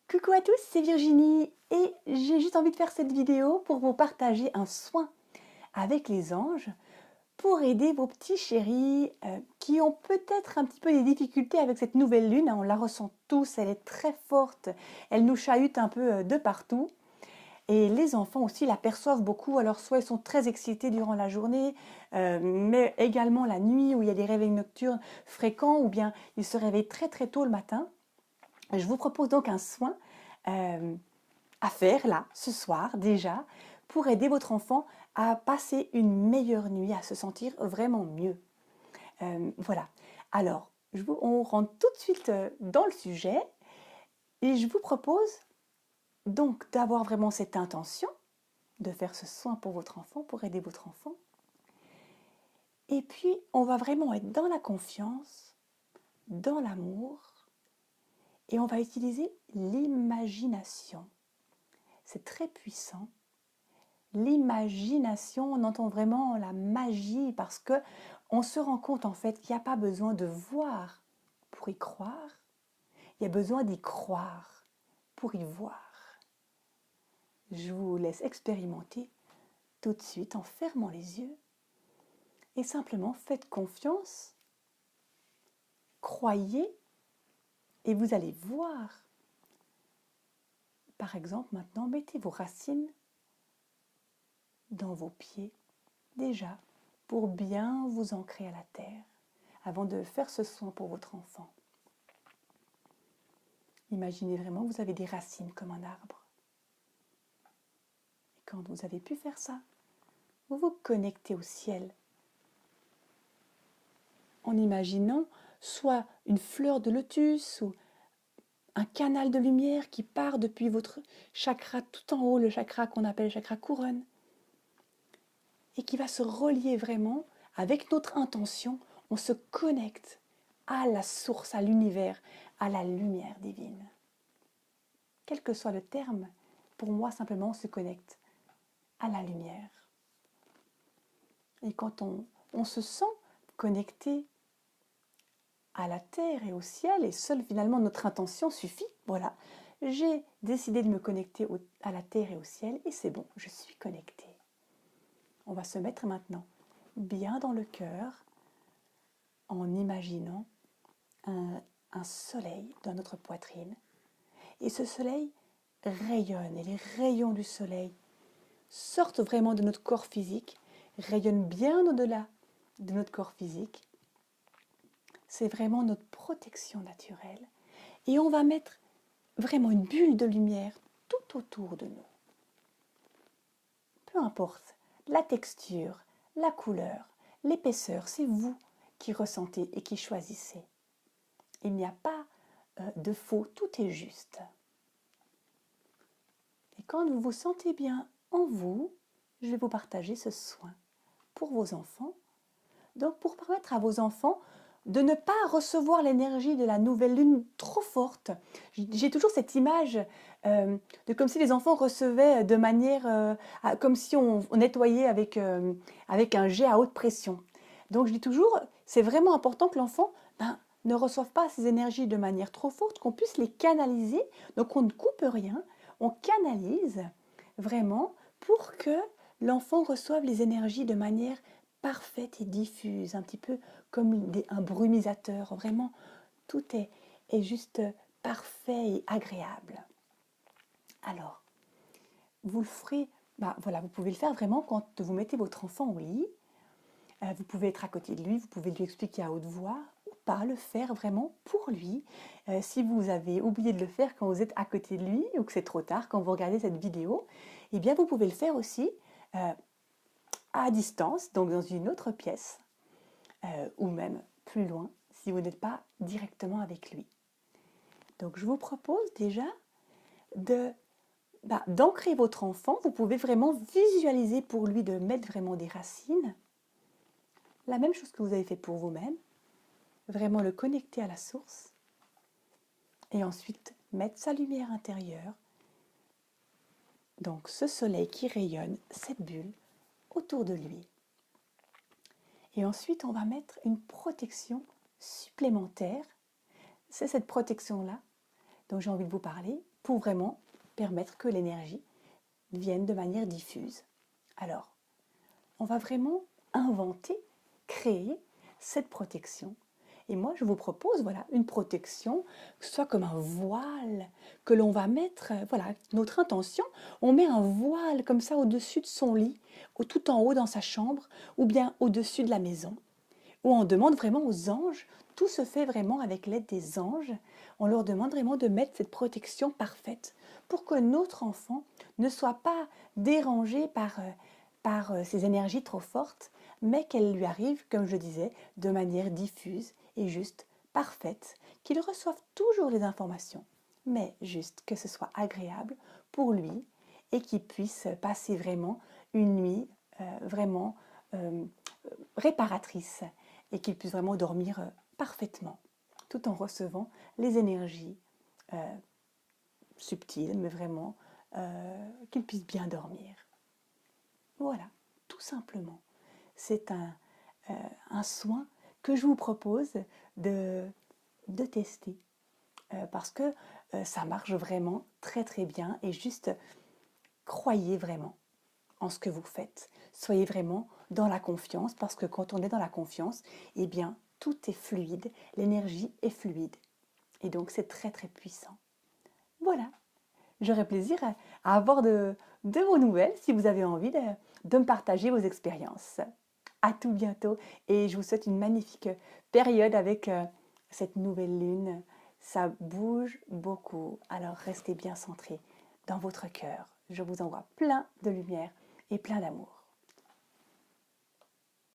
Coucou à tous, c'est Virginie et j'ai juste envie de faire cette vidéo pour vous partager un soin avec les anges pour aider vos petits chéris qui ont peut-être un petit peu des difficultés avec cette nouvelle lune. On la ressent tous, elle est très forte, elle nous chahute un peu de partout. Et les enfants aussi l'aperçoivent beaucoup, alors soit ils sont très excités durant la journée, mais également la nuit où il y a des réveils nocturnes fréquents, ou bien ils se réveillent très très tôt le matin. Je vous propose donc un soin à faire là, ce soir déjà, pour aider votre enfant à passer une meilleure nuit, à se sentir vraiment mieux. Voilà. Alors, on rentre tout de suite dans le sujet et je vous propose donc d'avoir vraiment cette intention de faire ce soin pour votre enfant, pour aider votre enfant. Et puis, on va vraiment être dans la confiance, dans l'amour, et on va utiliser l'imagination. C'est très puissant. L'imagination, on entend vraiment la magie parce que on se rend compte en fait qu'il n'y a pas besoin de voir pour y croire, il y a besoin d'y croire pour y voir. Je vous laisse expérimenter tout de suite en fermant les yeux et simplement faites confiance, croyez et vous allez voir. Par exemple, maintenant, mettez vos racines dans vos pieds déjà pour bien vous ancrer à la terre avant de faire ce soin pour votre enfant. Imaginez vraiment que vous avez des racines comme un arbre. Et quand vous avez pu faire ça, vous vous connectez au ciel en imaginant soit une fleur de lotus ou un canal de lumière qui part depuis votre chakra tout en haut, le chakra qu'on appelle le chakra couronne, et qui va se relier vraiment avec notre intention. On se connecte à la source, à l'univers, à la lumière divine. Quel que soit le terme, pour moi simplement on se connecte à la lumière. Et quand on se sent connecté à la terre et au ciel, et seule finalement notre intention suffit, voilà, j'ai décidé de me connecter à la terre et au ciel, et c'est bon, je suis connectée. On va se mettre maintenant bien dans le cœur en imaginant un soleil dans notre poitrine. Et ce soleil rayonne, et les rayons du soleil sortent vraiment de notre corps physique, rayonnent bien au-delà de notre corps physique. C'est vraiment notre protection naturelle. Et on va mettre vraiment une bulle de lumière tout autour de nous. Peu importe la texture, la couleur, l'épaisseur, c'est vous qui ressentez et qui choisissez. Il n'y a pas de faux, tout est juste. Et quand vous vous sentez bien en vous, je vais vous partager ce soin pour vos enfants. Donc pour permettre à vos enfants de ne pas recevoir l'énergie de la nouvelle lune trop forte. J'ai toujours cette image de comme si les enfants recevaient de manière, comme si on nettoyait avec un jet à haute pression. Donc je dis toujours, c'est vraiment important que l'enfant ne reçoive pas ces énergies de manière trop forte, qu'on puisse les canaliser. Donc on ne coupe rien, on canalise vraiment pour que l'enfant reçoive les énergies de manière parfaite et diffuse, un petit peu comme un brumisateur. Vraiment, tout est juste parfait et agréable. Alors, vous le ferez, voilà, vous pouvez le faire vraiment quand vous mettez votre enfant au lit. Vous pouvez être à côté de lui, vous pouvez lui expliquer à haute voix ou pas, le faire vraiment pour lui. Si vous avez oublié de le faire quand vous êtes à côté de lui ou que c'est trop tard quand vous regardez cette vidéo, eh bien vous pouvez le faire aussi à distance, donc dans une autre pièce, ou même plus loin, si vous n'êtes pas directement avec lui. Donc je vous propose déjà d'ancrer votre enfant. Vous pouvez vraiment visualiser pour lui de mettre vraiment des racines. La même chose que vous avez fait pour vous-même. Vraiment le connecter à la source. Et ensuite mettre sa lumière intérieure. Donc ce soleil qui rayonne, cette bulle, autour de lui. Et ensuite on va mettre une protection supplémentaire. C'est cette protection-là dont j'ai envie de vous parler pour vraiment permettre que l'énergie vienne de manière diffuse. Alors, on va vraiment inventer, créer cette protection. Et moi, je vous propose, voilà, une protection, que ce soit comme un voile que l'on va mettre, voilà, notre intention, on met un voile comme ça au-dessus de son lit, ou tout en haut dans sa chambre, ou bien au-dessus de la maison, où on demande vraiment aux anges, tout se fait vraiment avec l'aide des anges, on leur demande vraiment de mettre cette protection parfaite pour que notre enfant ne soit pas dérangé par ces énergies trop fortes, mais qu'elles lui arrivent, comme je disais, de manière diffuse et juste, parfaite, qu'il reçoive toujours les informations, mais juste que ce soit agréable pour lui et qu'il puisse passer vraiment une nuit vraiment réparatrice et qu'il puisse vraiment dormir parfaitement, tout en recevant les énergies subtiles, mais vraiment qu'il puisse bien dormir. Voilà, tout simplement. C'est un soin que je vous propose de tester parce que ça marche vraiment très très bien et juste croyez vraiment en ce que vous faites. Soyez vraiment dans la confiance parce que quand on est dans la confiance, eh bien tout est fluide, l'énergie est fluide et donc c'est très très puissant. Voilà, j'aurais plaisir à avoir de vos nouvelles si vous avez envie de me partager vos expériences. À tout bientôt et je vous souhaite une magnifique période avec cette nouvelle lune. Ça bouge beaucoup, alors restez bien centrés dans votre cœur. Je vous envoie plein de lumière et plein d'amour.